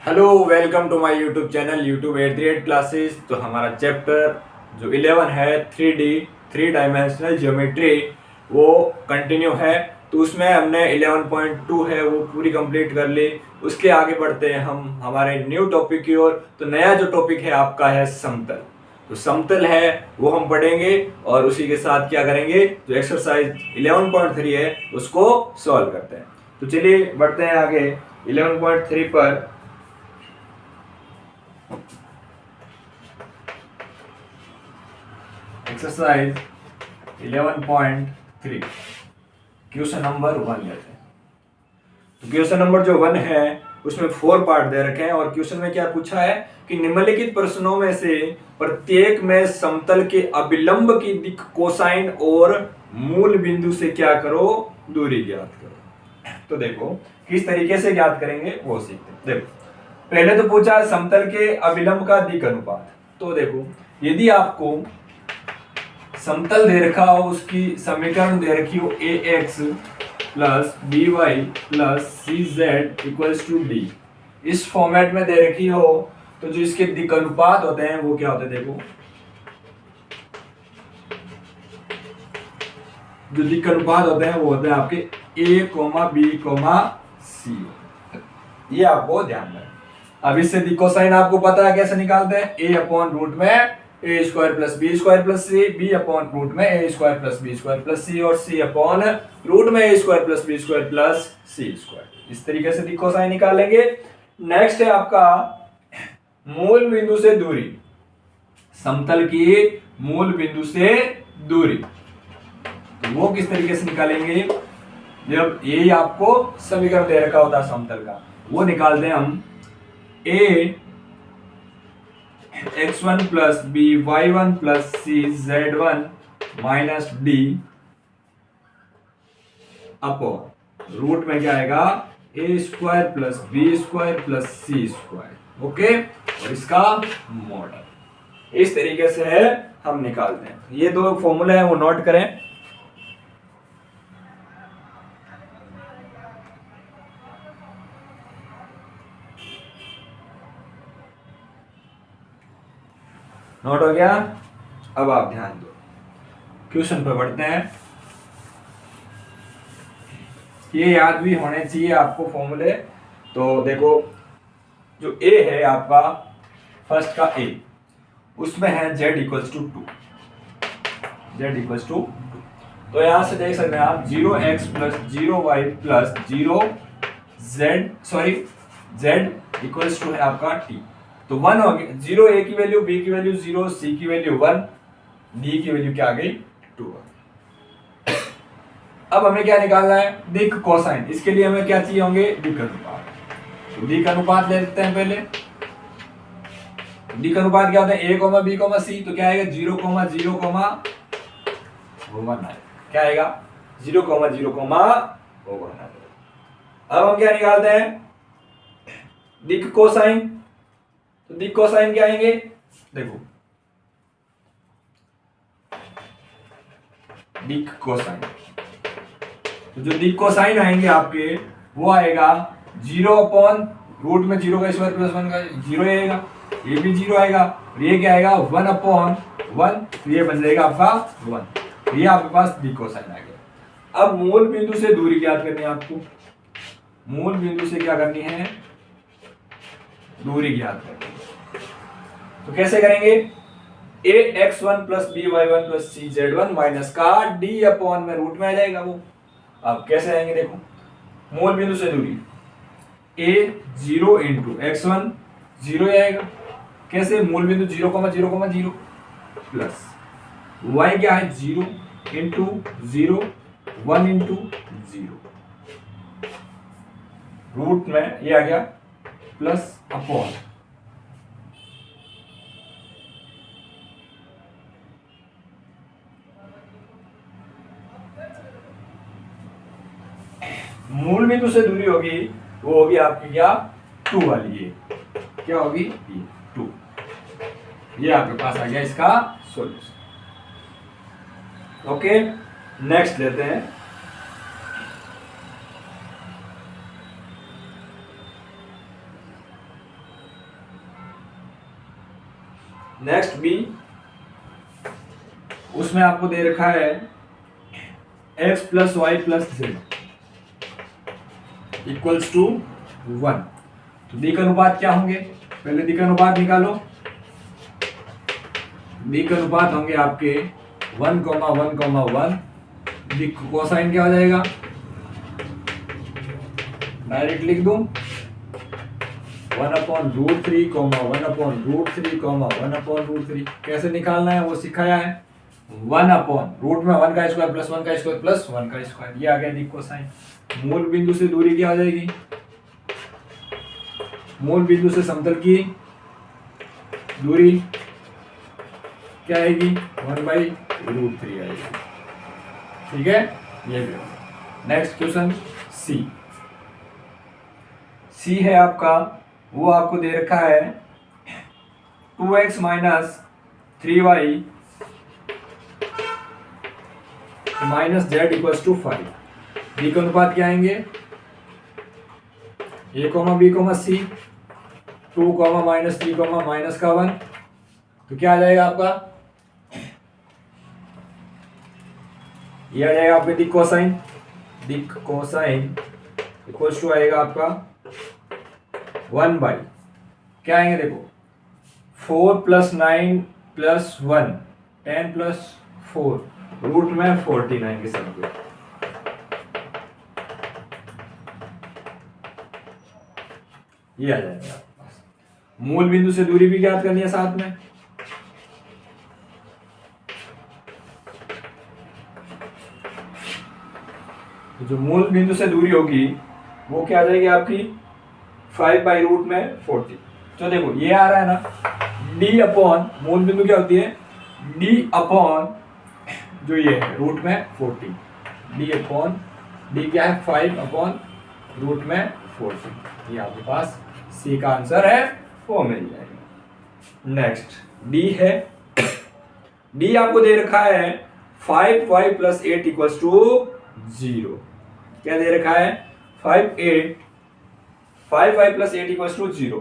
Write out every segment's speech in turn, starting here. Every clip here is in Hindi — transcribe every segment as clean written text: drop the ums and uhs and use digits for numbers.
Hello, welcome to my YouTube channel YouTube 88 classes. तो हमारा चैप्टर जो 11 है 3D थ्री डायमेंशनल ज्योमेट्री वो कंटिन्यू है। तो उसमें हमने 11.2 है वो पूरी कंप्लीट कर ली। उसके आगे बढ़ते हैं हम हमारे न्यू टॉपिक की ओर। तो नया जो टॉपिक है आपका है समतल। तो समतल है वो हम पढ़ेंगे और उसी के साथ क्या करेंगे, जो एक्सरसाइज 11.3 है उसको सॉल्व करते हैं। तो चलिए बढ़ते हैं आगे 11.3 पर। एक्सरसाइज 11.3 क्वेश्चन नंबर 1 लेते हैं। तो क्वेश्चन नंबर जो 1 है उसमें 4 पार्ट दे रखे हैं और क्वेश्चन में क्या पूछा है कि निम्नलिखित प्रश्नों में से प्रत्येक में समतल के अभिलंब की दिक कोसाइन और मूल बिंदु से क्या करो, दूरी ज्ञात करो। तो देखो किस तरीके से ज्ञात करेंगे वो सीखते हैं। देखो पहले तो पूछा समतल के अभिलंब का दिक अनुपात। तो देखो यदि आपको समतल दे रखा हो, उसकी समीकरण दे रखी हो a x plus b y plus c z equals to d, इस फॉर्मेट में दे रखी हो, तो जो इसके दिक अनुपात होते हैं वो क्या होते हैं। देखो जो दिक अनुपात होते हैं वो होते हैं आपके ए कोमा बी कोमा सी। ये आपको ध्यान रखना। अब इससे दिक कोसाइन आपको पता है कैसे निकालते हैं, ए अपॉन रूट में a square plus b square plus c, b upon root में a square plus b square plus c और सी अपॉन रूट में a square plus b square plus c square. इस तरीके से दिक कोसाइन निकालेंगे। नेक्स्ट है आपका मूल बिंदु से दूरी, समतल की मूल बिंदु से दूरी। तो वो किस तरीके से निकालेंगे, जब ये आपको समीकरण दे रखा होता है समतल का, वो निकालते हैं हम a x1 plus b y1 plus c z1 minus d upon root में क्या आएगा a square plus b square plus c square. Okay, और इसका मॉडल इस तरीके से है हम निकालते हैं। ये दो फॉर्मूला है वो नोट करें। नोट हो गया। अब आप ध्यान दो, क्वेश्चन पर बढ़ते हैं। ये याद भी होने चाहिए आपको फॉर्मूले। तो देखो जो ए है आपका फर्स्ट का ए, उसमें है z equals to 2, z equals to 2। तो यहां से देख सकते हैं आप 0x plus 0y plus 0z equals to है आपका t। तो 1 हो गया, 0 a की वैल्यू, b की वैल्यू 0, c की वैल्यू 1, d की वैल्यू क्या आ गई 2। अब हमें क्या निकालना है, दिक कोसाइन। इसके लिए हमें क्या चाहिए होंगे, दिक अनुपात। तो दिक अनुपात ले लेते हैं पहले। दिक अनुपात क्या होता है, a comma b comma c। तो क्या आएगा 0 कोमा 0 कोमा 1। क्या आएगा 0 कोमा 0 कोमा 1। अब हम क्या निकालते हैं, दिक कोसाइन। तो दिक कोसाइन क्या आएंगे, देखो दिक कोसाइन, तो जो दिक कोसाइन आएंगे आपके वो आएगा 0 अपॉन रूट में 0 का स्क्वायर प्लस 1 का 0 आएगा, ये भी 0 आएगा, और ये क्या आएगा 1 अपॉन 1, तो ये बन जाएगा आपका 1। ये आपके पास दिक कोसाइन आ गया। अब मूल बिंदु से दूरी ज्ञात करनी है आपको। मूल बिंदु से क्या करनी है, दूरी ज्ञात करनी है। तो कैसे करेंगे, a x1 plus b y1 plus c z1 minus का d अपॉन में रूट में आ जाएगा वो। अब कैसे आएंगे, देखो मूल बिंदु से दूरी a 0 इंटू x1 0 आएगा। कैसे, मूल बिंदु 0,0,0 प्लस y क्या है 0 इंटू 0 1 इंटू 0, रूट में ये आ गया प्लस अपॉन मूल बिंदु से दूरी होगी वो होगी आपकी क्या 2 वाली, ये क्या होगी ये 2। ये आपके पास आ गया इसका सॉल्यूशन। ओके, नेक्स्ट लेते हैं। नेक्स्ट बी, उसमें आपको दे रखा है x plus y plus z equals to 1। तो दिक अनुपात क्या होंगे, पहले दिक अनुपात निकालो। दिक अनुपात होंगे आपके 1,1,1। दिक कोसाइन क्या हो जाएगा, डायरेक्ट लिख दूं 1/√3, 1/√3, 1/√3। कैसे निकालना है वो सिखाया है। 1 में 1 का स्क्वायर प्लस 1 का स्क्वायर प्लस 1 का स्क्वायर, ये आ गया दिक कोसाइन। मूल बिंदु से दूरी क्या हो जाएगी, मूल बिंदु से समतल की दूरी क्या आएगी, 1/√3 आएगी। ठीक है, ये भी। नेक्स्ट क्वेश्चन सी है आपका, वो आपको दे रखा है 2x minus 3y minus z equals to 5। दिक अनुपात क्या आएंगे, a, b, c, 2, -3, माइनस का 1। तो क्या आ जाएगा आपका, ये आ जाएगा आपके दिक कोसाइन। दिक कोसाइन इक्वल्स टू आएगा आपका 1 बाई क्या आएंगे, देखो 4 + 9 + 1, 10 + 4, रूट में 49 के सब कुछ। ये आ जाएगा आपके पास। मूल बिंदु से दूरी भी ज्ञात करनी है साथ में। तो जो मूल बिंदु से दूरी होगी वो क्या आ जाएगी आपकी 5/√40। तो देखो ये आ रहा है ना, d अपॉन मूल बिंदु क्या होती है, d अपॉन जो ये है रूट में 40, d क्या है 5/√40। ये आपके पास सी का आंसर है, वो मिल जाएगा। नेक्स्ट डी है, डी आपको दे रखा है 5y + 8 इक्वल्स टू 0। क्या दे रखा है, 5y + 8 इक्वल्स टू 0।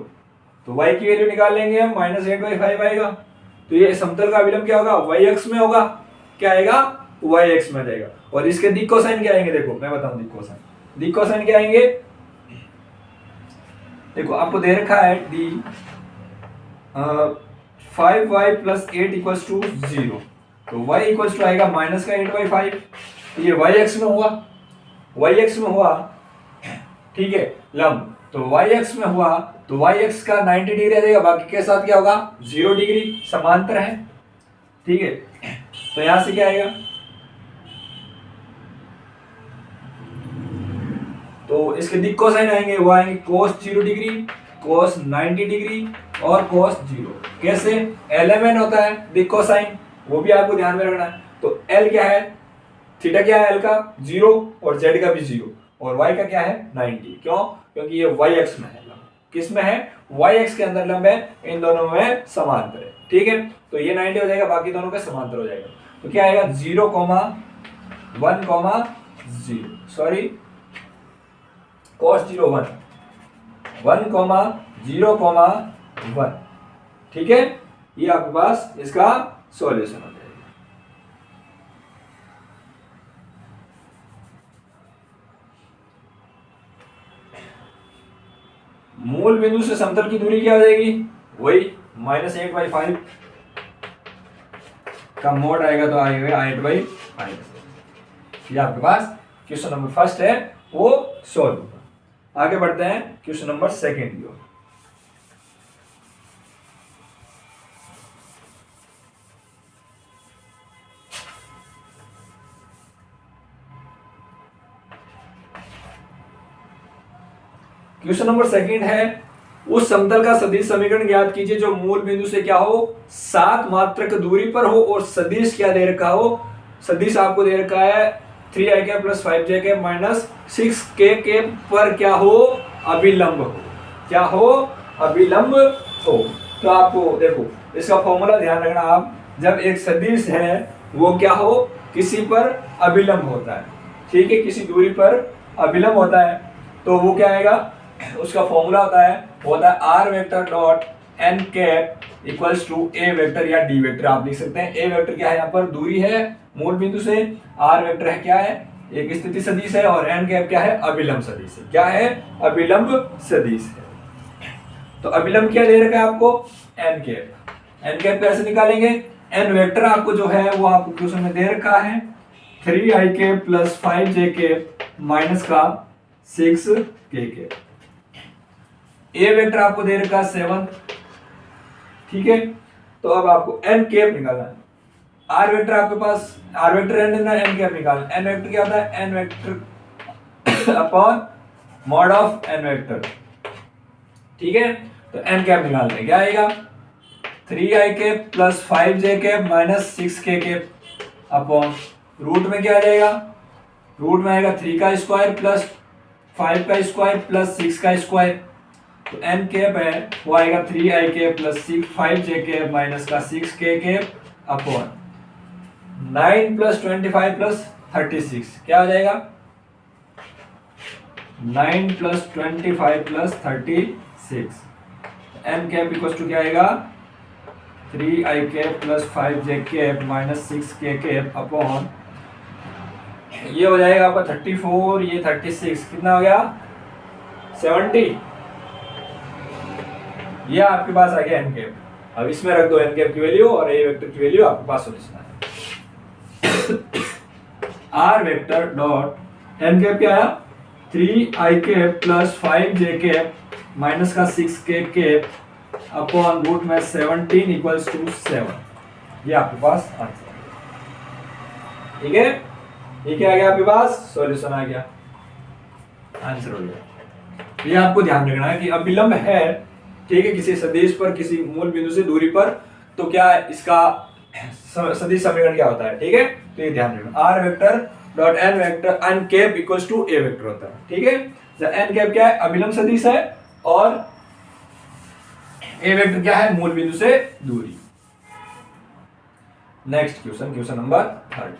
तो y की वैल्यू निकाल लेंगे हम, -8/5 आएगा। तो ये समतल का अभिलंब क्या होगा, y अक्ष में होगा। क्या आएगा, y अक्ष में जाएगा। और इसके दिक कोसाइन क्या आएंगे, देखो मैं बताऊं दिक कोसाइन। दिक कोसाइन क्या आएंगे, देखो आपको दे रखा है d 5y + 8 इक्वल्स टू 0। तो y इक्वल्स टू आएगा -8/5। तो ये y अक्ष में हुआ, y अक्ष में हुआ, ठीक है लंब। तो y अक्ष में हुआ तो y अक्ष का 90 डिग्री आ जाएगा, बाकी के साथ क्या होगा 0 डिग्री, समांतर है। ठीक है, तो यहां से क्या आएगा, तो इसके दिक कोसाइन आएंगे, वो आएंगे cos 0 डिग्री, cos 90 डिग्री और cos 0। कैसे, LMN होता है दिक कोसाइन, वो भी आपको ध्यान में रखना है। तो L क्या है, थीटा क्या है L का 0 और Z का भी 0 और Y का क्या है 90। क्यों, क्योंकि ये Y अक्ष में है लंब। किस में है, Y अक्ष के अंदर लंब है, इन दोनों में समांतर है। ठीक है, तो ये 90 हो जाएगा, बाकी दोनों का समांतर हो जाएगा। तो क्या आएगा 0,1,0 सॉरी cos 0 1, 1,0,1। ठीक है, ये आपके पास इसका सॉल्यूशन हो जाएगा। मूल बिंदु से समतल की दूरी क्या हो जाएगी, वही -8/5 का मोड आएगा, तो आएगा 8/5। ये आपके पास क्वेश्चन नंबर फर्स्ट है, वो सॉल्व होगा। आगे बढ़ते हैं क्वेश्चन नंबर सेकेंड की ओर। क्वेश्चन नंबर सेकंड है, उस समतल का सदिश समीकरण ज्ञात कीजिए जो मूल बिंदु से क्या हो 7 मात्रक दूरी पर हो और सदिश क्या दे रखा हो, सदिश आपको दे रखा है 3i + 5j - 6k पर क्या हो, अभिलंब हो। क्या हो, अभिलंब हो। तो आपको देखो इसका फॉर्मूला ध्यान रखना आप, जब एक सदिश है वो क्या हो, किसी पर अभिलंब होता है। ठीक है, किसी दूरी पर अभिलंब होता है, तो वो क्या आएगा, उसका फॉर्मूला होता है r vector dot n cap equals to a vector या डी वेक्टर आप लिख सकते हैं। ए वेक्टर क्या है, यहाँ पर दूरी है मूल बिंदु से, आर वेक्टर है क्या है, एक स्थिति सदिश है, और एन कैप क्या है, अभिलंब सदिश है। क्या है, अभिलंब सदिश है। तो अभिलंब क्या दे रखा है आपको, एन कैप। एन कैप कैसे निकालेंगे, एन वेक्टर आपको जो है वो आपको क्वेश्चन में दे रखा है 3i cap plus 5j cap minus का 6k कैप। ए वेक्टर आपको दे रखा है 7, ठीक है। तो अब आपको एन कैप निकालना है। आर वेक्टर आपके पास, आर वेक्टर एन देना, एन कैप निकालना। एन वेक्टर क्या होता है, n vector upon mod of n vector, ठीक है। तो एन कैप निकालते हैं, क्या आएगा 3i cap plus 5j cap minus 6k cap upon root में क्या आ जाएगा, रूट में आएगा 3 का स्क्वायर प्लस 5 का स्क्वायर प्लस 6 का स्क्वायर। तो एन कैप है वो आएगा 3i cap plus 5j cap minus का 6k cap upon 9 plus 25 plus 36, क्या हो जाएगा 9 plus 25 plus 36। N cap equal to क्या आएगा 3i cap plus 5j cap minus 6k cap upon, ये हो जाएगा आपका 34, ये 36, कितना हो गया 70। ये आपके पास आ गया एन कैप। अब इसमें रख दो एन कैप की वैल्यू और ए वेक्टर की वैल्यू, आपके पास सॉल्यूशन है। R vector dot n cap क्या आया 3i cap plus 5j cap minus का 6k कैप अपॉन रूट में 17 इक्वल्स टू 7। ये आपके पास आंसर है, ठीक है। ये क्या आ गया आपके पास, सॉल्यूशन आ गया, आंसर हो गया। ये आपको ध्यान रखना है कि अभिलंब है, ठीक है, किसी सदिश पर, किसी मूल बिंदु से दूरी पर, तो क्या इसका सदिश समीकरण क्या होता है, ठीक है। तो ये ध्यान रखना, r vector dot n vector n cap equals to a vector होता है, ठीक है। एन कैप क्या है, अभिलंब सदिश है, और ए वेक्टर क्या है, मूल बिंदु से दूरी। Next question, question number 3।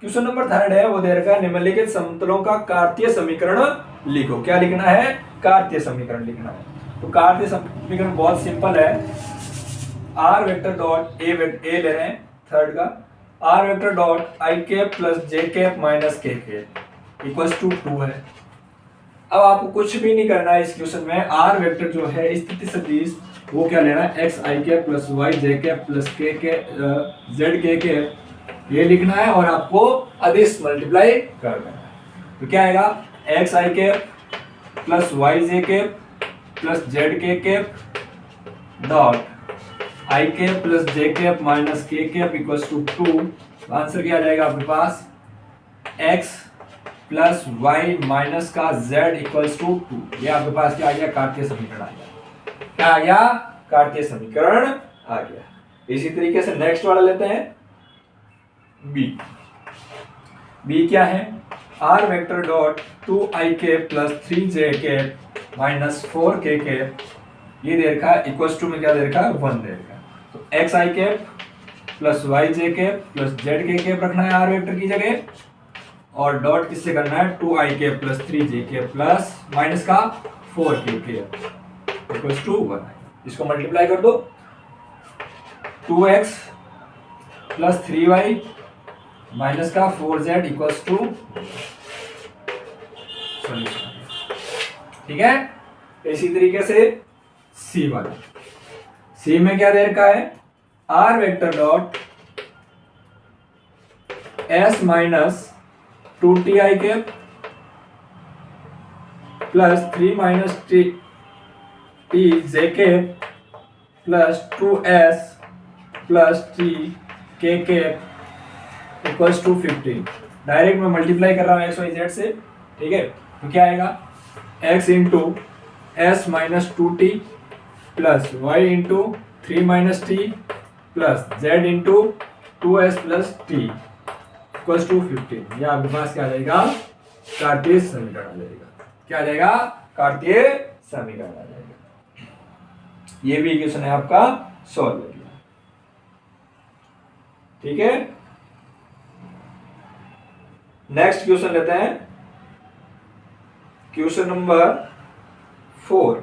Question number 3 है, वो दे रखा है निम्नलिखित समतलों का कार्तीय समीकरण लिखो। क्या लिखना है, कार्तीय समीकरण लिखना है। तो कार्तीय समीकरण बहुत सिंपल है, आर वेक्टर डॉट ए ले रहे हैं थर्ड का, r vector dot i cap plus j cap minus k cap equals to 2 है। अब आपको कुछ भी नहीं करना है इस क्वेश्चन में, आर वेक्टर जो है स्थिति सदिश वो क्या लेना है, x i cap plus y j cap plus के जेड के कैप, ये लिखना है और आपको अदिश मल्टीप्लाई कर देना है। तो क्या आएगा x i cap plus y j cap plus z k cap dot i cap plus j cap minus k cap equals to 2। Answer क्या आ जाएगा आपके पास, एक्स प्लस वाई माइनस का जेड इक्वल्स टू 2। ये आपके पास क्या आ गया, कार्तीय समीकरण आ गया। क्या आ गया, कार्तीय समीकरण आ गया। इसी तरीके से नेक्स्ट वाला लेते हैं, बी क्या है, r vector dot 2i cap plus 3j cap minus 4k cap, ये दे रखा है इक्वल्स टू में क्या दे रखा है 1 दे रखा है। तो x i cap plus y j cap plus z k cap रखना है आर वेक्टर की जगह, और डॉट किससे करना है 2i cap plus 3j cap plus minus का 4k कैप इक्वल्स टू 1। इसको मल्टीप्लाई कर दो, 2x प्लस 3y माइनस का 4z इक्वल्स टू सॉल्यूशन, ठीक है। इसी तरीके से सी वाला, सी में क्या दे रखा है, r vector dot s minus 2ti cap plus 3 minus t j cap plus 2s plus t k cap equals to 15। Direct मैं मल्टीप्लाई कर रहा हूँ एक्स वाई जेड से, ठीक है। तो क्या आएगा x into s minus 2t plus y into 3 minus t plus z into 2s plus t equals to 15। ये आपके पास क्या आ जाएगा, कार्तीय समीकरण आ जाएगा। क्या आ जाएगा, कार्तीय समीकरण आ जाएगा। ये भी इक्वेशन है आपका सॉल्व हो गया, ठीक है। नेक्स्ट क्वेश्चन लेते हैं, क्वेश्चन नंबर 4।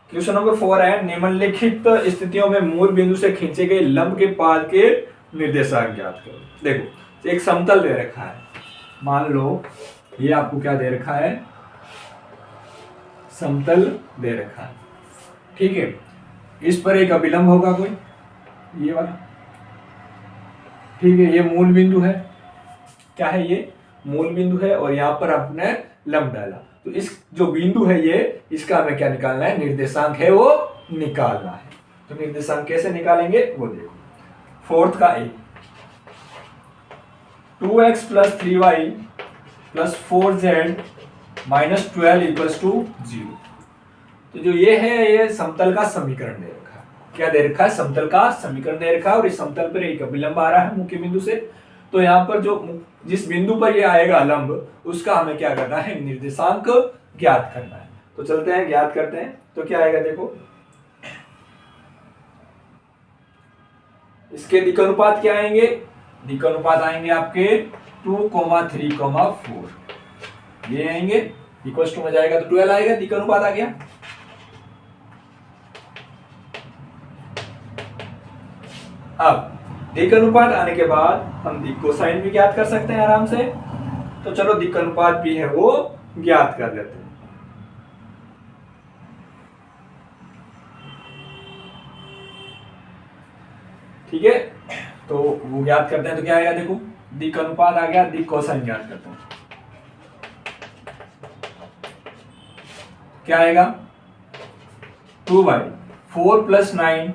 क्वेश्चन नंबर 4 है निम्नलिखित स्थितियों में मूल बिंदु से खींचे गए लंब के पाद के निर्देशांक ज्ञात करो। देखो एक समतल दे रखा है, मान लो ये आपको क्या दे रखा है, समतल दे रखा है, ठीक है। इस पर एक अभिलंब होगा कोई, ये वाला, ठीक है। ये मूल बिंदु है, क्या है ये, मूल बिंदु है, और यहाँ पर आपने लंब डाला, तो इस जो बिंदु है ये, इसका हमें क्या निकालना है, निर्देशांक है वो निकालना है। तो निर्देशांक कैसे निकालेंगे वो देखो। फोर्थ का a, 2x plus 3y plus 4z minus 12 equals to 0। तो जो ये है, ये समतल का समीकरण दे रखा है। क्या दे रखा है, समतल का समीकरण दे रखा है, और इस समतल पर एक अभिलंब आ रहा है मुख्य बिंदु से। तो यहाँ पर जो जिस बिंदु पर ये आएगा लंब, उसका हमें क्या करना है, निर्देशांक ज्ञात करना है। तो चलते हैं ज्ञात करते हैं। तो क्या आएगा देखो, इसके दिक्कनुपात क्या आएंगे, दिक्कनुपात आएंगे आपके 2, 3, 4 ये आएंगे, इक्वल टू में जाएगा तो 12 आएगा, दिक्कनुपात आ गया। अब दिक्कनुपात आने के बाद हम दिक् कोसाइन भी ज्ञात कर सकते हैं आराम से। तो चलो दिक्कनुपात भी है वो ज्ञात कर लेते हैं। ठीक है, तो वो ज्ञात करते हैं। तो क्या आएगा देखो, दिक्कनुपात आ गया, दिक् कोसाइन ज्ञात करते हैं। क्या आएगा, 2/4 प्लस 9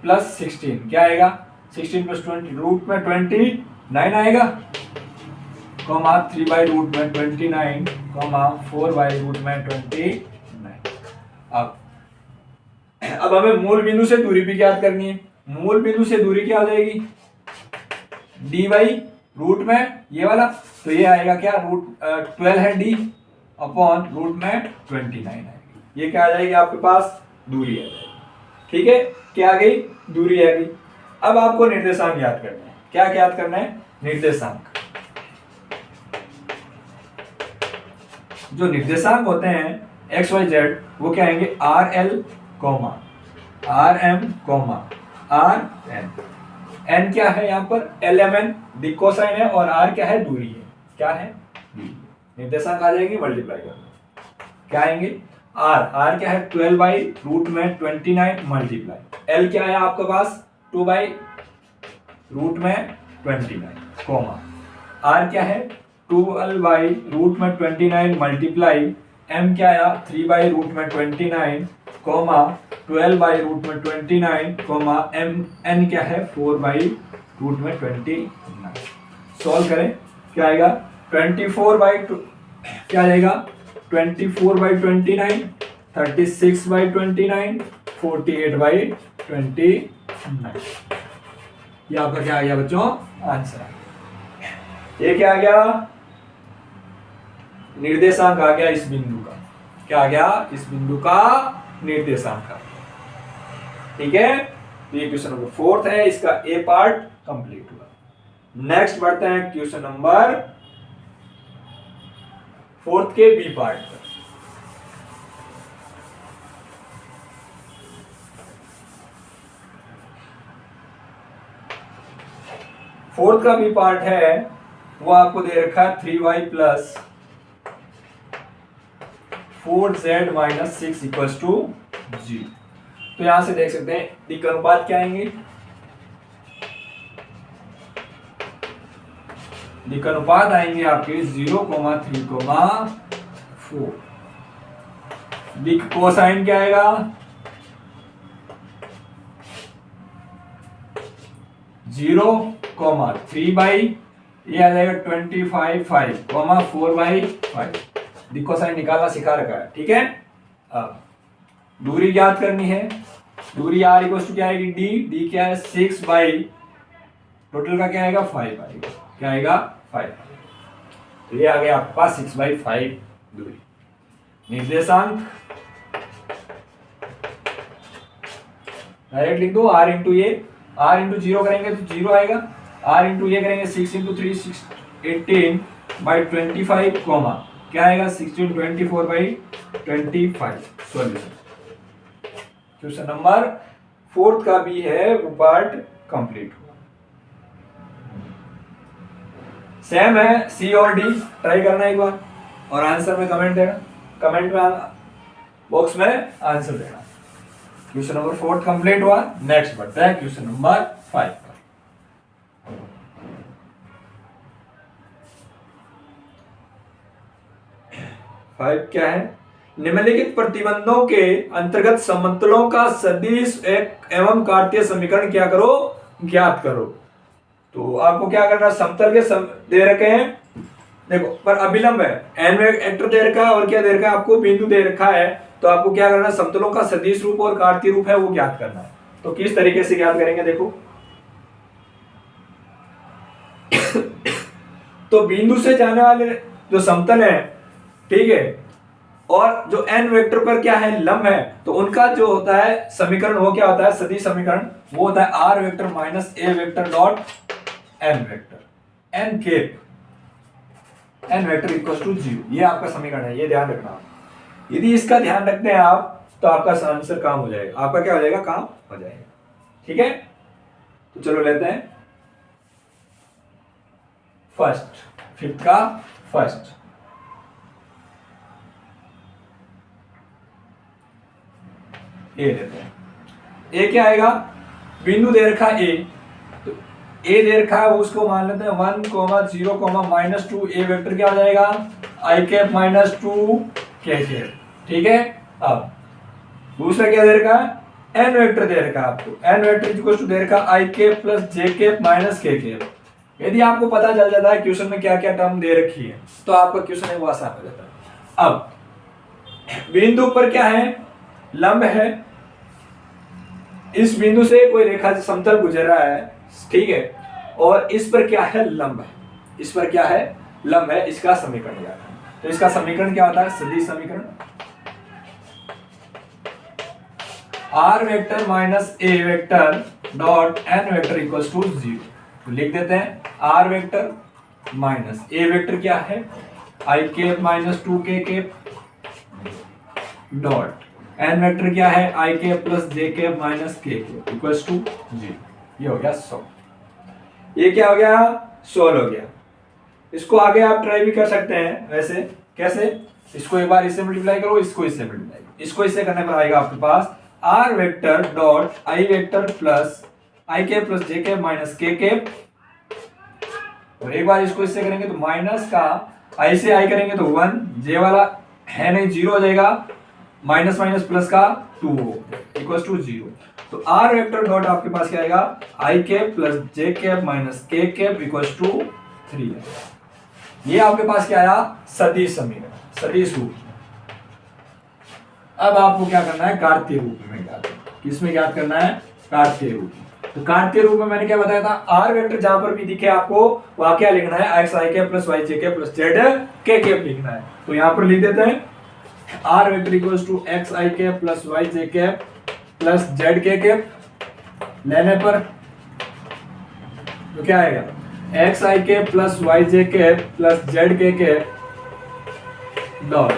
प्लस 16, क्या आएगा, 16 प्लस 20 रूट में 29 आएगा, कॉमा 3/रूट में 29, कॉमा 4/रूट में 29। अब हमें मूल बिंदु से दूरी भी ज्ञात करनी है। मूल बिंदु से दूरी क्या हो जाएगी, d/रूट में ये वाला, तो ये आएगा क्या, रूट 12 है d अपॉन रूट में 29 आएगी। ये क्या आ जाएगी आपके पास, दूरी आ जाएगी। ठीक है, क्या आ गई, दूरी आ गई। अब आपको निर्देशांक ज्ञात करना है। क्या ज्ञात करना है, निर्देशांक। जो निर्देशांक होते हैं एक्स वाई जेड, वो क्या आएंगे, RL, RM, RN। N क्या है यहाँ पर, LMN दिक् कोसाइन है, और R क्या है, दूरी है। क्या है, निर्देशांक आ जाएगी, मल्टीप्लाई करना। क्या आएंगे, R क्या है, 12/रूट में 29 मल्टीप्लाई, L क्या है आपके पास, 2/रूट में 29, कॉमा R क्या है, 12/रूट में 29 मल्टीप्लाई, M क्या आया, 3/रूट में 29, कॉमा 12/रूट में 29, कॉमा N क्या है, 4/रूट में 29। सॉल्व करें, क्या आएगा, 24/2 क्या आएगा, 24/29, 36/29, 48/29। ये आपका क्या आ गया बच्चों, आंसर। ये क्या आ गया, निर्देशांक आ गया इस बिंदु का। क्या आ गया, इस बिंदु का निर्देशांक आ गया। ठीक है, तो ये क्वेश्चन नंबर 4 है, इसका ए पार्ट कंप्लीट हुआ। नेक्स्ट बढ़ते हैं क्वेश्चन नंबर 4 के बी पार्ट पर। फोर्थ का भी पार्ट है, वो आपको दे रखा है 3y plus 4z minus 6 equals to 0। तो यहां से देख सकते हैं दिक् अनुपात क्या आएंगे, दिक् अनुपात आएंगे आपके 0,3,4। दिक् कोसाइन क्या आएगा, 0,3 ये आ जाएगा 25/5, 4/5। दिक् कोसाइन निकालना सिखा रखा है। ठीक है, अब दूरी ज्ञात करनी है। दूरी r इक्वल टू क्या आएगी, d क्या है, 6 टोटल का क्या आएगा, 5 आएगा। क्या आएगा, 5। तो ये आ गया आपके पास 6/5 दूरी। निर्देशांक डायरेक्ट लिख दो, r इंटू ये, r इंटू 0 करेंगे तो 0 आएगा, r इंटू ये करेंगे 6 इंटू 3 6 18/25, कॉमा क्या आएगा, 16 24/25। सॉल्यूशन क्वेश्चन नंबर 4 का भी है वो पार्ट कंप्लीट हुआ। सेम है सी और डी, ट्राई करना एक बार और आंसर में कमेंट देना, कमेंट में बॉक्स में आंसर देना। क्वेश्चन नंबर 4 कंप्लीट हुआ। नेक्स्ट बढ़ते हैं क्वेश्चन नंबर 5 पर। फाइव क्या है? निम्नलिखित प्रतिबंधों के अंतर्गत समतलों का सदिश एवं कार्तीय समीकरण क्या करो, ज्ञात करो। तो आपको क्या करना, समतल के दे रखे हैं देखो, पर अभिलंब है, एन वेक्टर दे रखा है और क्या दे रखा है आपको, बिंदु दे रखा है। तो आपको क्या करना है, समतलों का सदिश रूप और कार्तीय रूप है वो ज्ञात करना है। तो किस तरीके से ज्ञात करेंगे देखो। तो बिंदु से जाने वाले जो समतल है, ठीक है, और जो एन वेक्टर पर क्या है, लंब है, तो उनका जो होता है समीकरण वो क्या होता है, सदिश समीकरण वो होता है r vector minus a vector dot n vector n cap n vector equal to 0। ये आपका समीकरण है, ये ध्यान रखना। यदि इसका ध्यान रखते हैं आप तो आपका आंसर काम हो जाएगा, आपका क्या हो जाएगा, काम हो जाएगा। ठीक है, तो चलो लेते हैं फर्स्ट, फिफ्थ का फर्स्ट। ए लेते हैं। ए क्या आएगा, बिंदु दे रखा ए, तो ए दे रखा है उसको मान लेते हैं 1, 0, -2। ए वेक्टर क्या हो जाएगा, आई कैप माइनस 2 के कैप। ठीक है, अब दूसरा क्या दे रखा है, एन वेक्टर दे रखा है आपको, एन वेक्टर इक्वल टू दे रखा आई cap plus j cap minus k cap. यदि आपको पता चल जाता है क्वेश्चन में क्या क्या टर्म दे रखी है तो आपका क्वेश्चन है वो आसान हो जाता है। अब बिंदु पर क्या है, लंब है, इस बिंदु से कोई रेखा समतल गुजर रहा है, ठीक है, और इस पर क्या है, लंब है, इस पर क्या है, लंब है, इसका समीकरण क्या है। तो इसका समीकरण क्या होता है, सदिश समीकरण r vector minus a vector dot n vector equals to 0। तो लिख देते हैं r vector minus a vector क्या है, आई कैप माइनस 2 के कैप डॉट एन वेक्टर क्या है, आई cap plus j cap minus k cap equals to 0। ये हो गया 100। ये क्या हो गया, 16 हो गया। इसको आगे आप ट्राई भी कर सकते हैं, वैसे कैसे, इसको एक बार इससे मल्टीप्लाई करो, इसको इससे मल्टीप्लाई करो, इसको इससे करने पर आएगा आपके पास r vector dot i vector plus i cap plus j cap minus k cap, और एक बार इसको इससे करेंगे तो माइनस का आई से आई करेंगे तो 1, जे वाला है नहीं 0 हो जाएगा, माइनस माइनस प्लस का 2 इक्वल टू 0। तो आर वेक्टर डॉट आपके पास क्या आएगा, आई cap plus j cap minus k cap equal to 3। ये आपके पास क्या आया, सदिश समीकरण, सदिश रूप। अब आपको क्या करना है, कार्तीय रूप में ज्ञात करना। किसमें ज्ञात करना है, कार्तीय रूप में। तो कार्तीय रूप में मैंने क्या बताया था, आर वेक्टर जहां पर भी दिखे आपको वहां क्या लिखना है, x i cap plus y j cap plus z k cap लिखना है। तो यहां पर लिख देते हैं r vector equals to x i cap plus y j cap plus z k cap. लेने पर तो क्या आएगा, x i cap plus y j cap plus z k cap dot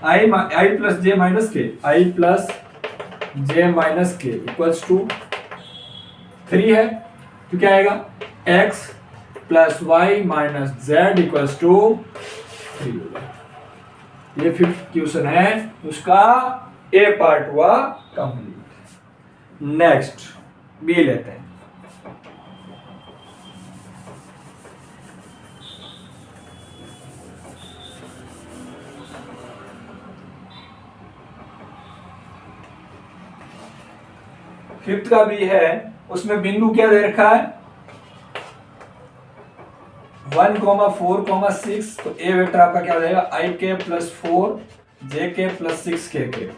i plus j minus k, i plus j minus k equals to 3 है। तो क्या आएगा, x plus y minus z equals to 3 होगा। ये फिफ्थ क्वेश्चन है, उसका ए पार्ट हुआ कंप्लीट। नेक्स्ट बी लेते हैं। फिफ्थ का भी है, उसमें बिंदु क्या दे रखा है 1, 4, 6। तो ए वेक्टर आपका क्या हो जाएगा, आई के प्लस 4 जे के प्लस 6 के।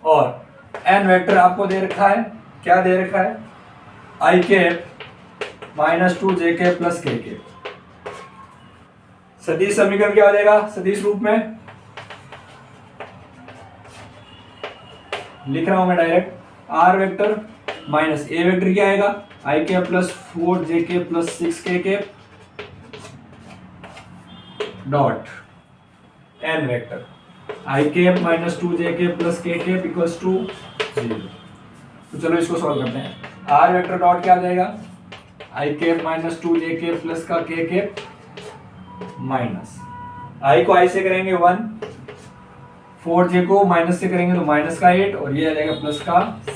और एन वेक्टर आपको दे रखा है, क्या दे रखा है, आई के माइनस 2 जे के प्लस के। सदिश समीकरण क्या हो जाएगा, सदिश रूप में लिख रहा हूं मैं direct, r vector minus a vector क्या आएगा, आई के प्लस 4 जे के plus 6 k dot n vector i cap minus 2j cap plus k cap equals to 0। तो चलो इसको सॉल्व करते हैं। आर वेक्टर डॉट क्या आ जाएगा, i cap minus 2j cap plus का k कैप माइनस आई को आई से करेंगे 1, 4j को माइनस से करेंगे तो माइनस का 8 और ये आ जाएगा प्लस का 6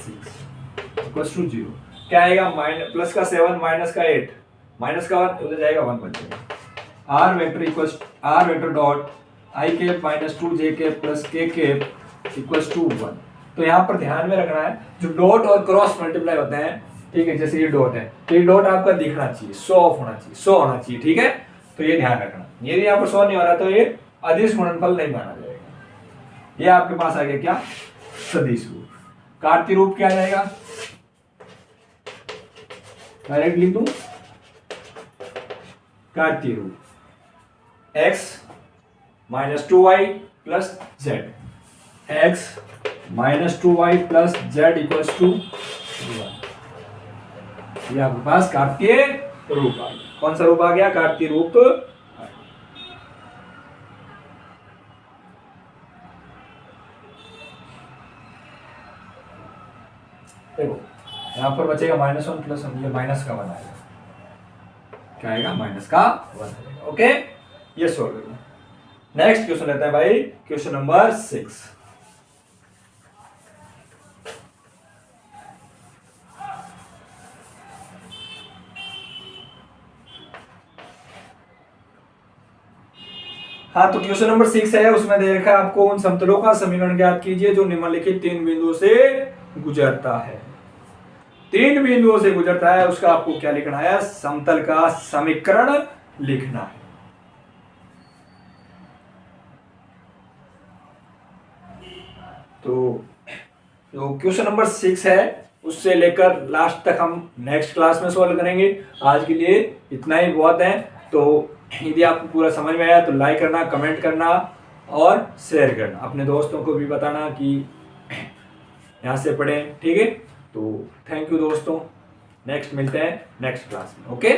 इक्वल्स टू 0। क्या आएगा, प्लस का 7 माइनस का 8 माइनस का 1 उधर जाएगा 1 बच जाएगा। R vector equals r vector dot i cap minus 2j cap plus k cap equals to 1। तो यहाँ पर ध्यान में रखना है जो डॉट और क्रॉस मल्टीप्लाई होते हैं, ठीक है, जैसे ये डॉट है तो ये डॉट आपका दिखना चाहिए, शो ऑफ होना चाहिए, शो होना चाहिए, ठीक है। तो ये ध्यान रखना, यदि यहाँ पर शो नहीं हो रहा तो ये अदिश गुणनफल नहीं माना जाएगा। ये आपके पास आ गया क्या, सदिश रूप। कार्तीय रूप क्या आ जाएगा, डायरेक्ट लिख दूं, कार्तीय रूप x minus 2y plus z, x minus 2y plus z equals to 1। ये आपके पास कार्तीय रूप आ गया। कौन सा रूप आ गया, कार्तीय रूप। देखो यहां पर बचेगा -1 प्लस ये माइनस का 1 आएगा, क्या आएगा, माइनस का 1 आएगा। ओके, ये सॉल्व करो। नेक्स्ट क्वेश्चन लेते हैं भाई, क्वेश्चन नंबर 6। हाँ, तो क्वेश्चन नंबर 6 है, उसमें दे रखा है आपको उन समतलों का समीकरण ज्ञात कीजिए जो निम्नलिखित 3 बिंदुओं से गुजरता है। 3 बिंदुओं से गुजरता है, उसका आपको क्या लिखना है, समतल का समीकरण लिखना है। तो जो क्वेश्चन नंबर 6 है उससे लेकर लास्ट तक हम नेक्स्ट क्लास में सॉल्व करेंगे। आज के लिए इतना ही बहुत है। तो यदि आपको पूरा समझ में आया तो लाइक करना, कमेंट करना और शेयर करना, अपने दोस्तों को भी बताना कि यहाँ से पढ़ें, ठीक है। तो थैंक यू दोस्तों, नेक्स्ट मिलते हैं नेक्स्ट क्लास में। ओके।